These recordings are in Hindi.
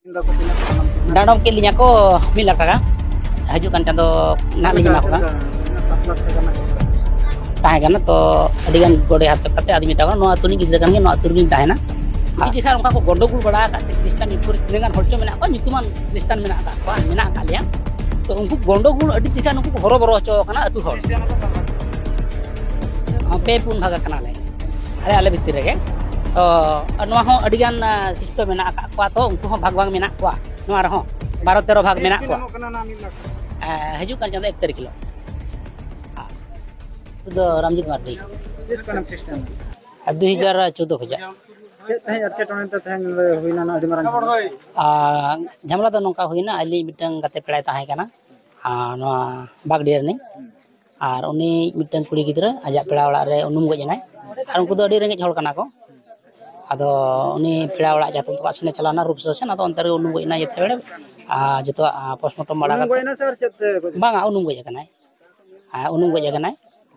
Danom ke linya ko mila kaka haju kan chando na linya ko tahe kana to adigan gode hat kate admi ta no atuni gidra kan no atur gin tahe na iji khar onka ko gondogul bada ka kristan ipur dengan horcho mena ko nyutuman kristan mena ka ko mena ka liya to unku gondogul adi jika unku horo boro cho kana atu hor pe pun bhaga kana le ale bitir rege to no ho adigan system mena ka ko to unku ho bhag mena ko no ar ho 12-13 भाग मेना को हजू kan chando 1 तारीख kilo तो रामजीत मार्डी इसका नाम क्रिस्टियन 2014 खजा तहे अटके टोने तहे हुइना ना अडी मारन झमला तो नोका हुइना अली मिटंग गते पेड़ाय ताहे kana नो बागडियर नि आर उनी मिटंग कुड़ी गिद्रा आजा पेड़ा ओड़ा रे उनुम गज नाय आर उनको दो अडी रेंगेज होड़ kana को आदो उनी पेड़ा ओड़ा जातम तो आसने चलाना रूपसो से ना तो अंतर उनुम गज ना जते बेड़े जो पोस्टमार्टम बड़ा बांगा उनुम गज कनाय उनुम गज कनाय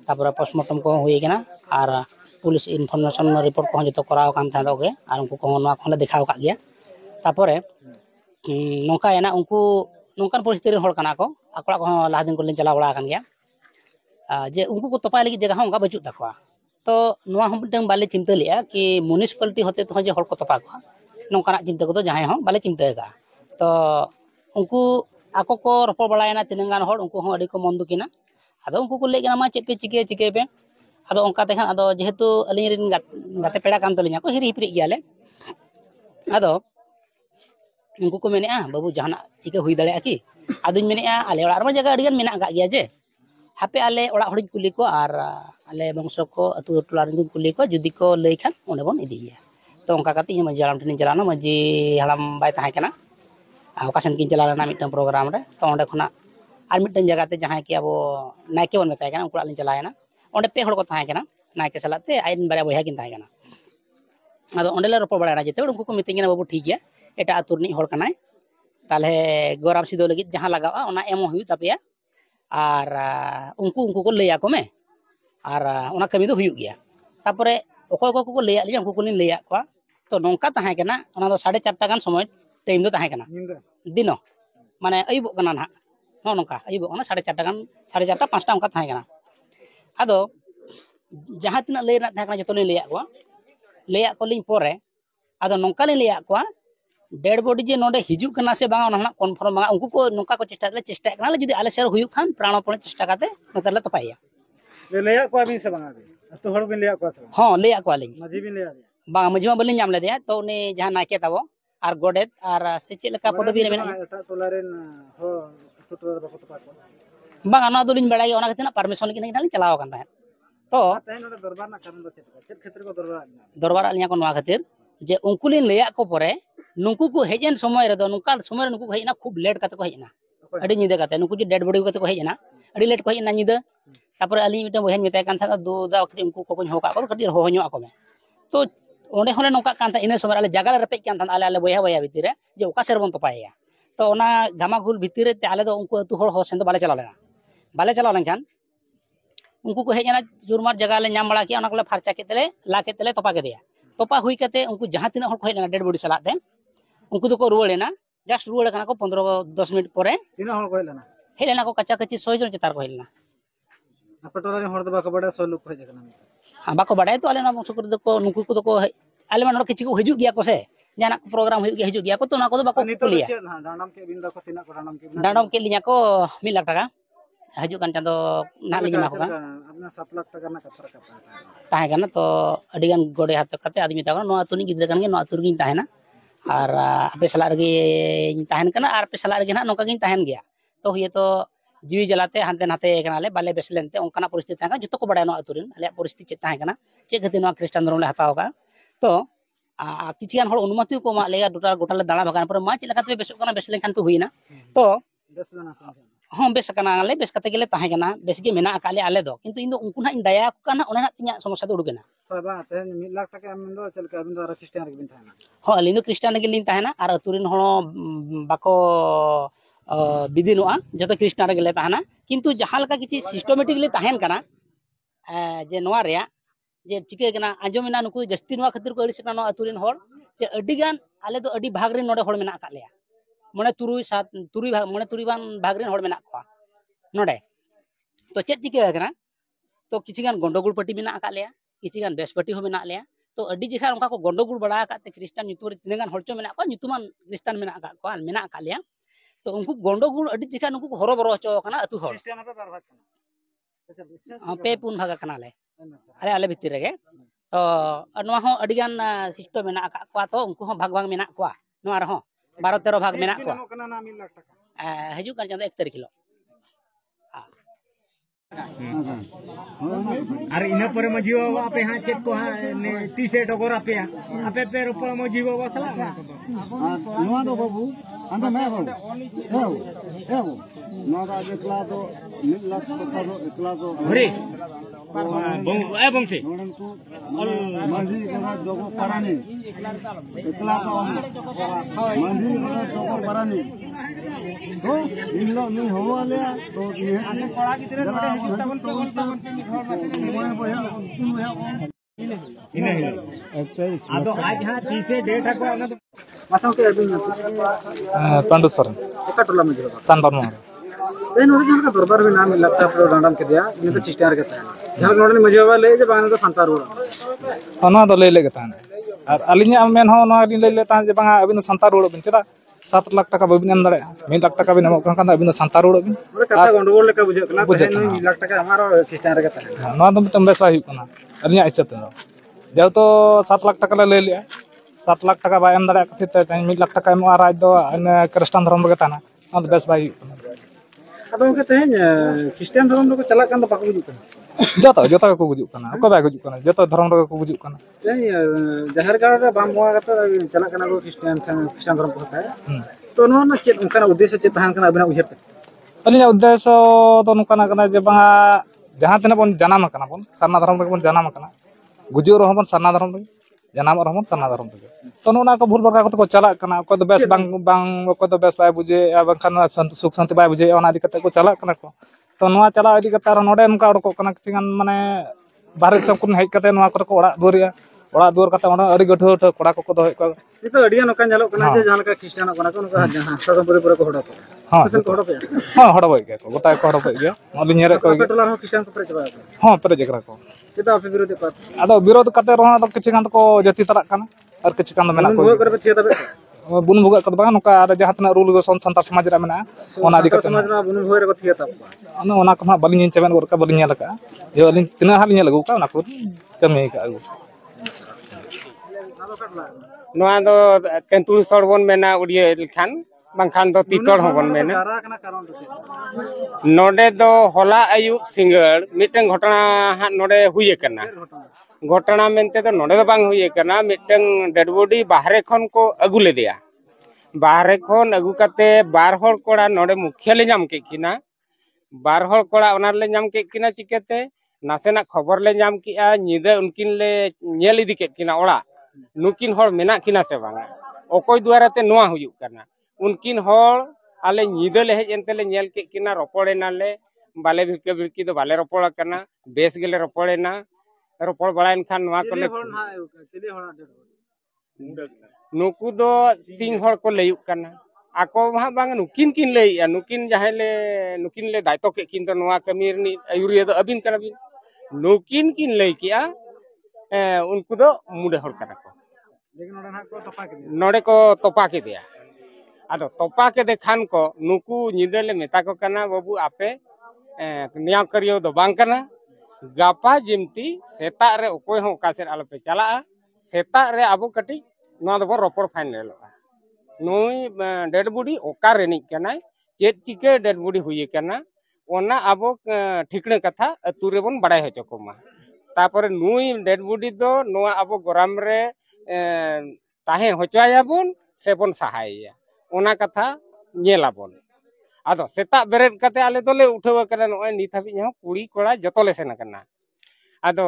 तापर पोस्टमार्टम को हुई कना और पुलिस इनफॉर्मेशन रिपोर्ट को जो कराव कान था दोगे और उनको को नवा को दिखाव का गया तापर नोका एना उनको नोकान परिस्थिति होड़ कना को अकड़ा को लाह दिन को लिन चला बड़ा कान गया जे उनको को तपाय लगी जगह उनका बचुत तकवा तो नवा हम मिटंग बाले चिंता लिया कि म्युनिसिपैलिटी होते तो जे होड़ को तपा को नोकाना चिंता को तो जहां हो बाले चिंता का तो उनको ako ko ropor balaiana tinangan hor unku ho adi ko mondukiना ado unku ko legena ma chepe chike pe ado onka te khan ado jehetu alin rin gate peda kan talinya ko hiri hipri giale ado unku ko menea babu jahana chike hui dale aki aduñ menea ale orar ma jaga adigan mena gak giya je hape ale orak horin kuli ko ar ale bangso ko atu tola rin kuli ko judi ko lei khan onde bon idiya to onka kati ma jalam tin jalana maji halam bai tahe kana ओकासन किन चलाना मिटन प्रोग्राम रे तो ओंडे खना आर मिटन जगह ते जहां कि अब नायके बन बताय kana उकला लिन चलायना ओंडे पे हड़ को थाय kana नायके सलाते आइन बारे बया किन थाय kana आदो ओंडे ले रोपो बड़ा जेते उनको को मिटिंग ना बाबू ठीक गया एटा आतुर नि हड़ कनाय ताले गोराम सिदो लगी जहां लगावा ओना एमो हुई तपेया आर उनको को लेया को में आर ओना कमी दो हुई गया तापरे ओको को लेया लिया उनको को लिन लेया को तो नोंका थाय kana ओना दो 4:30 गान समय टाइम दो थाय kana दिनो माने अयुब कना ना नो नोका अयुब कना 4:30 गान 4:30 5टा उनका थाय कना आदो जहां तिना लेना थाय कना जतो लेया को लिन पोरे आदो नोका ले लेया को डेड बॉडी जे नोडे हिजु कना से बांगा ना कन्फर्म बांगा उनको को नोका को चेष्टा कना जुदी आले सेर हुयु खान प्राणपण चेष्टा काते नतले तपाया लेया को अभी से बांगा तो हड़ बिन लेया को हां लेया को लिन मजी बिन लेया बा मजीमा बलिन नाम ले दिया तो उनी जहां नाके ताबो आर गोडेत आर से चेल का पदवी ले मेना एटा टोलारेन हो टोटोर बको तपा को बांगा ना दुलिन बड़ाई ओना कतना परमिशन किन किन चलाव कान था तो दरबार ना कारण दो चेत क्षेत्र को दरबार आलिया को नवा खातिर जे उनकुलिन लेया को परे नुकु को हेजन समय रे दो नुका समय रे नुकु को हेजना खूब लेट काते को हेजना अडी निदे काते नुकु जे डेड बॉडी काते को हेजना अडी लेट को हेजना निदे तापर आली मिटे बहन मेताय कान था दो दा कटी उनको को होका को कटी हो होño ako में तो ओंडे होले नोका कान था इन समय आले जगह रेपे कान था आले बया भीतर रे जे ओका सेर बन तपाया तो ओना घामाघुल भीतर रे आले दो उनको अतु हड़ सेन दो बाले चलाव लेन खान उनको को हेजना जुरमार जगह ले नाम बड़ा किया ओना को फारचा केतले ला केतले तोपा के दिया तोपा हुई कते उनको जहां तिना हड़ को हेजना डेड बॉडी सलाते उनको तो को रुवालेना जस्ट रुवाले kana को 15-10 मिनट परे तिना हड़ को हेलेना को कच्चा कच्ची 100 जन चितार को हेलेना अपटोला रे हड़ दो बाको बड़ा 100 लोग हेज kana हां बाको बड़ाय तो आले ना सुकर दो को नुकु को तो आले मन किछि को हिजु गया को से जाना प्रोग्राम हुई हिजु गया को तो ना को बाको लिया डांडम के बिंदा को तिना को डांडम के लिया को 1 लाख टाका हजू kan चंदो ना लिमा को अपना 7 लाख टाका ना कथर का ताहे kana तो अडिगान गोडे हाथ कते आदमी ता नो आतुनी गिद्रा kan नो आतुर गिन ताहेना और आपे सला रे ताहेन kana और आपे सला रे ना नोका गिन ताहेन गया तो ये तो जीवी जलाते हानते नाते कनाले बाले बेसलेनते ओंकाना परिस्थिति ताहे जतो को बडाय नो आतुरिन आले परिस्थिति चे ताहे kana चे गति नो क्रिश्चियन धर्म ले हताव का तो किछियान हड़ अनुमति को मा लेया गोटाले दाणा भगान पर मा चिला काते बेसो kana बेसलेन खान पे हुईना तो बेसलना हां बेस kana आले बेस कते गेले ताहे kana बेस गे मेना आकाले आले दो किंतु इन दो उनको ना इन दया को kana ओना तिया समस्या दो उडुगेना बाबा ते 1 लाख टाका हम दो चल के अबिन दो क्रिश्चियन रे बिन थाना हां अलिन दो क्रिश्चियन गे लिन ताहेना और अतुरिन हण बाको बिदिनुआ जतो क्रिश्चियन रे गेले ताहेना किंतु जहां लका किछि सिस्टमेटिकली ताहेन kana जे नोआ रेया जे चिके kana आंजोमेना नुकु जस्ती नोआ खातिर को अरिस kana नो अतुरिन हड़ जे अडिगान आले दो अडी भाग रे नोडे हड़ मेना का लेया मने तुरुई सात तुरुई भाग मने तुरुई भाग रेन हड़ मेना कोआ नोडे तो चेत चिका कना तो किछि गान गंडगोल पार्टी मेना का लेया किछि गान बेस पार्टी हो मेना लेया तो अड्डी जिखा उनका को गंडगोल बड़ा का ते क्रिश्चियन ᱧᱩᱛᱩᱢ ᱨᱮ ᱛᱤᱱᱟᱹᱜ ᱜᱟᱱ ᱦᱚᱲ ᱪᱚ ᱢᱮᱱᱟᱜ ᱠᱚᱣᱟ ᱧᱩᱛᱩᱢᱟᱱ ᱠᱨᱤᱥᱴᱟᱱ ᱢᱮᱱᱟᱜ ᱟᱠᱟᱫ ᱠᱚᱣᱟ ᱢᱮᱱᱟᱜ ᱟᱠᱟᱫ ᱞᱮᱭᱟ तो उनको गंडगोल अड्डी जिखा नुकु को हरो बरो हचो कना अतु हड़ क्रिश्चियन पे बार भाग पे पुन भाग कना ले अरे आले भितर रेगे तो नोआ हो अड्डी गान सिस्टम मेना आकाद कोआ तो उनको हो भाग भाग मेना कोआ नोआ रे हो 12 13 भाग मेना कोआ कना ना 1 लाख टाका हजू कान चांदो 1 तारीख हिलो और इन पर मजी बाबा पे हाँ चेक को हाँ ने 30 डगर आपे आपे पे रुपया मजी बाबा सला नोआ दो बाबू अंदर मैं बाबू नोआ का एकला तो 1 लाख टका दो एकला तो हरे बंसी नोडन को मांझी कना दोगो पारानी एकला तो मांझी कना दोगो पारानी तो इल्लो नी होवाले तो ये पड़ा की तरह नोडे हिस्सा बन के मोए बोया इन आदो आज हाँ 30 डेट है को मासाओ के अबिन पंडू सर एका टोला में जरा सानबार मोहर ए नोडे जन का दरबार में नाम लगता है डांडम के दिया ये तो चिस्टार के था जहां नोडे ने मजे वाले जे बांग तो संतार रोड ओना दो ले लेगे तान और अलिnya मेन हो ना दिन ले लेता जे बांगा अबिन संतार रोड बिन चदा 7 लाख टाका बाबिन एम दाड़े 1 लाख टाका बिन एमो कान अबिन संतार रोड बिन बोले कथा गंडगोल लेका बुझे कना 1 लाख टाका हमारा चिस्टार के था ना तो मिटम बेस बाय हुकना अलिnya हिसाब ते जेहेतु 7 लाख टाका ले लिया 7 लाख टाका बाय एम दाड़े खातिर ते 1 लाख टाका एम राज दो क्रिश्चियन धर्म रे ताना ना बेस बाय अब उनके तेज क्रिश्चियन धर्म को चला कान तो बाको बुझु कना जोता को गुजुक कना को बाय गुजुक कना जोता धर्म रे को गुजुक कना जहर गाड़ रे बाम मोआ कता चला काना को क्रिश्चियन धर्म को है तो नो ना चेत उनका उद्देश्य चेत तहान कना अबिना उजरते अलिnya उद्देश्य तो नुकाना कना जे बांगा जहां तने बन जनाम कना बन सारना धर्म रे बन जनाम कना गुजु रहो बन सारना धर्म रे जनाम रहो बन सारना धर्म रे तो नोना को भूल बरका को चला कना को तो बेस बांग बांग को तो बेस बाय बुझे या बखान सुख शांति बाय बुझे ओना दिकते को चला कना को तो नोआ चला इदी कता नोडे उनका उडको कना किछगान माने बाहर सब कुन हेज कते नोआ को ओड़ा दुवर कते ओना अड़ी गठो कोड़ा को दो को ये तो अडिया नोका झलो कना जे जहां का क्रिश्चियन कना को उनका जहां ससंपुरी पूरा को होड़ा को हां सन को होड़ा पे हां होड़ा बय के गोटा को होड़ा पे गया अली नेरे को टोला हो क्रिश्चियन को प्रेच बा हां प्रे जकरा को किता पे विरोध पर आदो विरोध कते रहा तो किछगान को जति तरक कना और किछगान मेना को वो करे थिया तबे बुन भुगा कत बागा नोका जहां तना रूल गो संतार समाज रे मेना ओना दिक समाज में बुन भोर को थिया तब ओना को बालिन चेबन गोरका बालिन नेल का जे अलिन तिना हाल नेल गो का ओना को कमी का आगु नोआ दो तेंतुल सड़बन मेना उड़िए खान बांखान दो तीतड़ होबन मेना कारा कना कारण तो नोडे दो होला आयुब सिंगड़ मिटन घटना हा नोडे हुए कना घटना मेनते तो नोडे दो बांग हुए कना मिटन डेड बॉडी बाहरे खन को अगु ले दिया बाहरे खन अगु कते बार हर कोड़ा नोडे मुखिया ले नाम के किना बार हर कोड़ा ओनार ले नाम के किना चिकेते नासेना खबर ले नाम किया निदे उनकिन ले नेल इदी के किना ओड़ा नुकिन हर मेना किना से बांगा ओकोय द्वाराते नोआ हुयुक कना उनकिन हर आले निदे ले हेज एनते ले नेल के किना रोपड़े नाले बाले भिड़के भिड़की दो बाले रोपड़ कना बेस गेले रोपड़े ना रोपड़ बड़ाइन खान नोआ को ले नुकु दो सिंह हर को लेयुक कना आको वहां बांग नुकिन किन लेया नुकिन जहां ले नुकिन ले दायित्व के किन तो नोआ कमीर नि आयुरिया दो अबिन कना बिन नुकिन किन ले किया उनको दो मुडे हर कना को लेकिन नोडे ना को तपा के नोडे को तोपा के दिया आदो तोपा के देखान को नुकु निदे ले मेता को कना बाबू आपे निया करियो दो बांग कना गापा जिमती सेता रे ओकोय हो कासेर आलो पे चला सेता रे आबो कटी नोआ दो रोपड़ फाइनल नुई डेड बॉडी ओका रेनी कना चेत चिके डेड बॉडी हुई कना ओना आबो ठिकणे कथा अतु रे बन बड़ाय होचो कोमा तापर नुई डेड बॉडी दो नोआ आबो गोराम रे ताहे होचवायाबोन सेबन सहायया ओना कथा नेलाबोन आदो सेता बेरेद कते आले दोले उठाव कना नोय नित हाबि हो कुड़ी कोड़ा जतो ले सेना कना आदो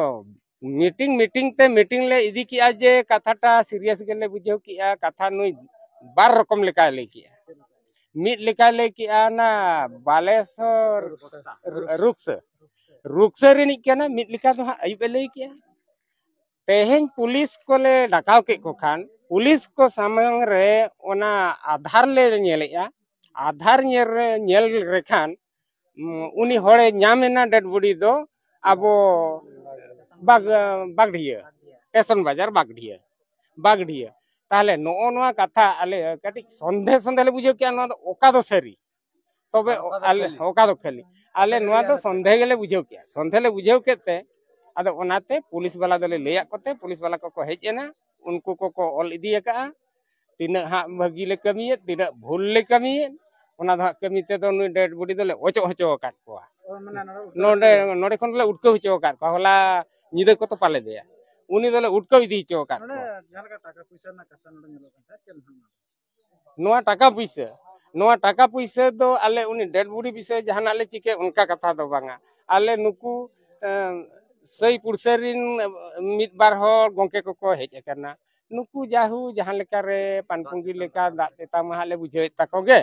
मीटिंग ले इदी किया जे कथाटा सीरियस गेले बुझाव किया कथा नुई बार रकम लेका ले किया मिट लेका ले किया ना बालेश्वर रुक्स रेनी कना मिट लेका तो अयुब ले किया तेहेन पुलिस को ले डाकाव के को खान पुलिस को सामने रे ओना आधार ले नेलेया आधार नेल रेखान उनी होड़े ᱧᱟᱢᱮᱱᱟ डेड बॉडी दो अब बागढ़िया स्टेशन बाजार बागढ़िया ताहले नो नोआ कथा आले कटी संधे संधे ले बुझे क्या नो ओका दो सरी तबे आले ओका दो खाली आले नोआ तो संधे गेले बुझे क्या संधे ले बुझे केते आदो ओनाते पुलिस वाला दले लेया कोते पुलिस वाला को हेजना उनको को ऑल इदी का तीना हा भागी ले कमिए तीना भूल ले कमिए ओना दा कमिते दो नु डेड बॉडी दले ओचो होचो काट कोआ नोडे नोडे खन ले उठको होचो काट को होला निदे को तो पाले देया उनी दले उठको इदी होचो काट नोआ टाका पैसा दो आले उनी डेड बॉडी विषय जहाना ले चिके उनका कथा दो बांगा आले नुकु सही पुरसरिन मित बार हर गोंके को हेज करना नुकु जाहू जहां लेका रे पानपुंगी लेका दा तेता महाले बुझे ताकोगे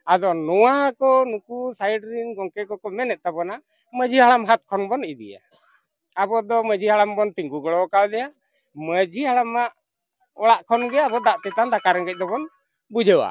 आदो नोआ को नुकु साइड रिन गोंके को मेने तबना मजी हड़ाम हाथ खन बन इदिया आबो दो मजी हड़ाम बन तिंगु गड़ो का दिया मजी हड़ाम ओड़ा खन गे आबो दा तेता दाका रेंगे दबन बुझेवा